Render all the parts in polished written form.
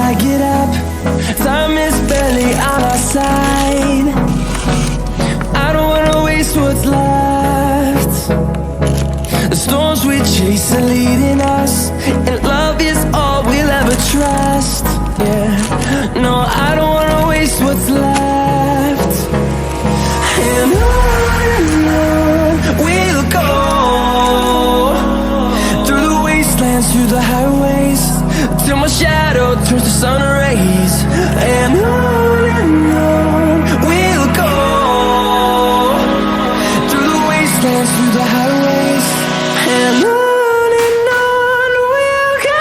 I get up, time is barely on our side. I don't wanna waste what's left. The storms we chase are leading us, and love is all we'll ever trust. Yeah, no, I don't wanna waste what's left. And on we'll go, through the wastelands, through the highways, till my shadow turns to sun rays. And on we'll go, through the wastelands, through the highways, and on we'll go.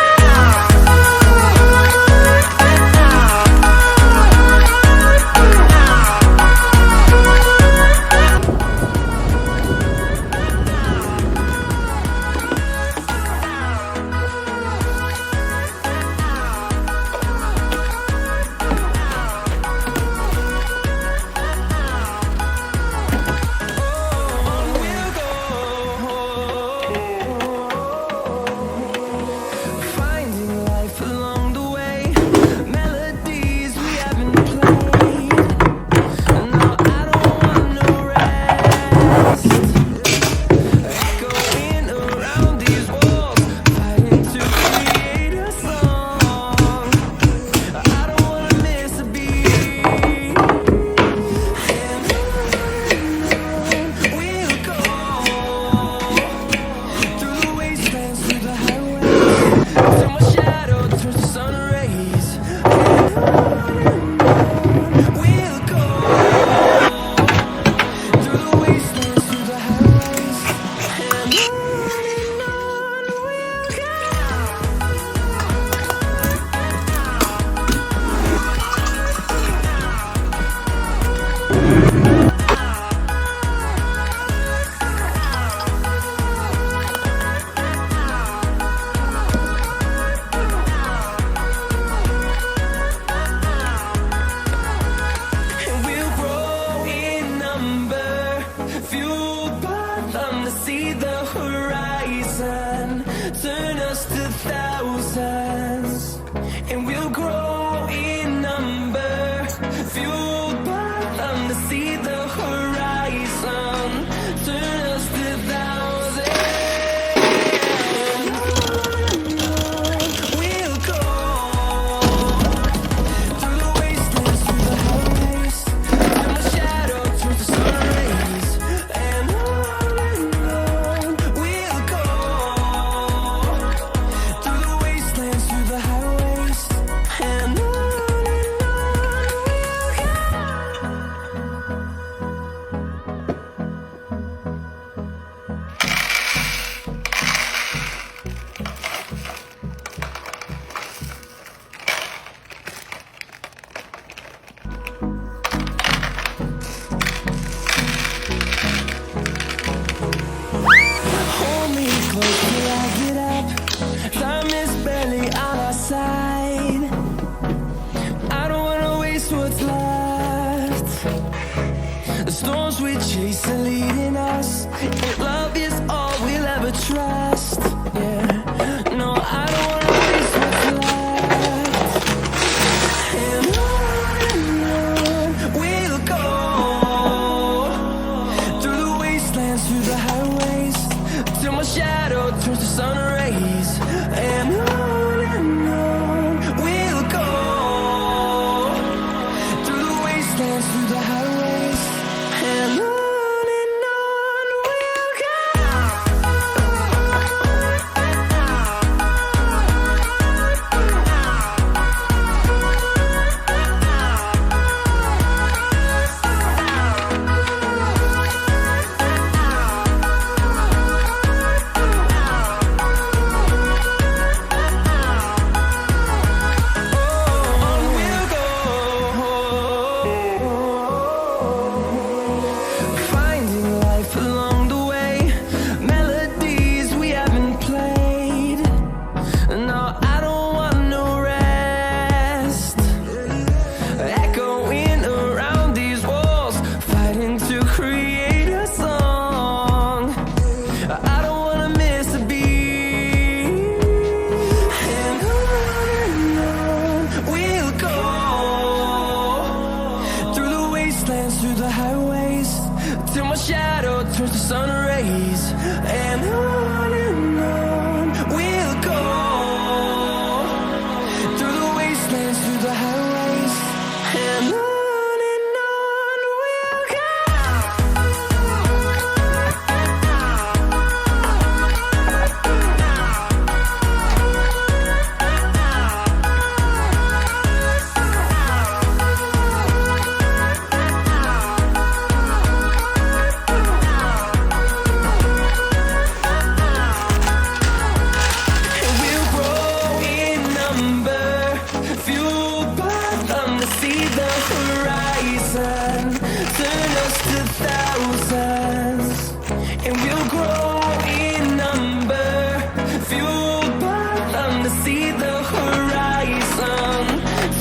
Turn us to thousands, and we'll grow in number, fueled by them to see the horizon. Turn us to thousands, we'll go through the wastelands, through the highways, till my shadow turns to sun rays. And on we'll go, through the wastelands, through the highways, and on we'll go. Hold me close till I get up, time is barely on our side. I don't wanna waste what's left. The storms we chase are leading us, and love is all we'll ever trust. Yeah, no, I don't wanna waste what's left. And on we'll go, through the wastelands, through the highways, till my shadow turns to sun rays. And on we'll go, through the wastelands, through the highways, and on we'll go. to thousands, and we'll grow in number, fueled by them to see the horizon,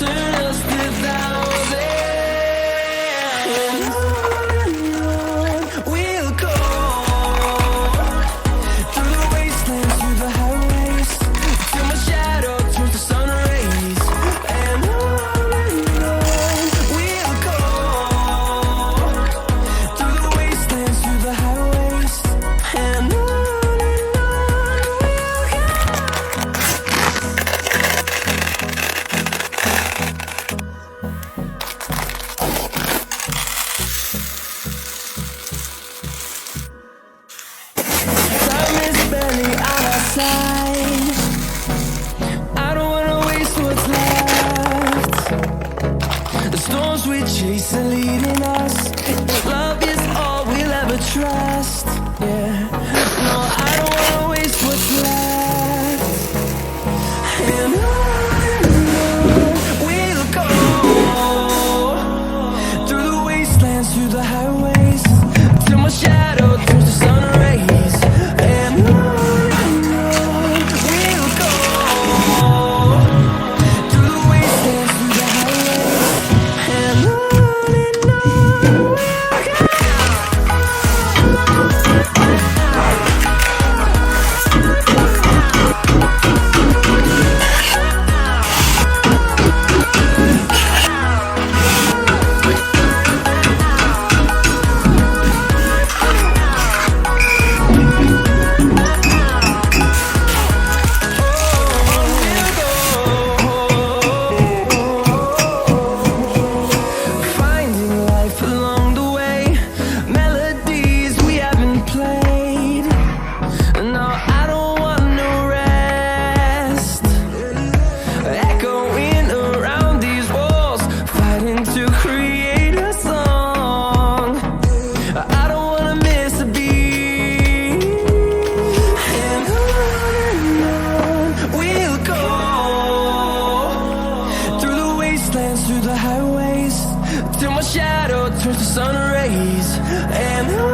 turn us to thousands, and on we'll go, through the wastelands, through the highways, till my shadow turns to sun rays, and on we'll go, through the wastelands, through the highways, and on we'll go. Time is barely on our side. I don't wanna waste what's left. The storms we chase are leading us. Love is all we'll ever trust. Yeah. No, I don't wanna waste what's left. And on we'll go, through the wastelands, through the highways, till my shadow turns to sun rays. And on we'll go, through the wastelands, through the highways, and on we'll go. Finding life along the way, melodies we haven't played. No, I don't want no rest. Echoing around these walls, fighting to create a song. I don't wanna miss a beat. And on we'll go, through the wastelands, through the highways, till my shadow turns to sun rays. And on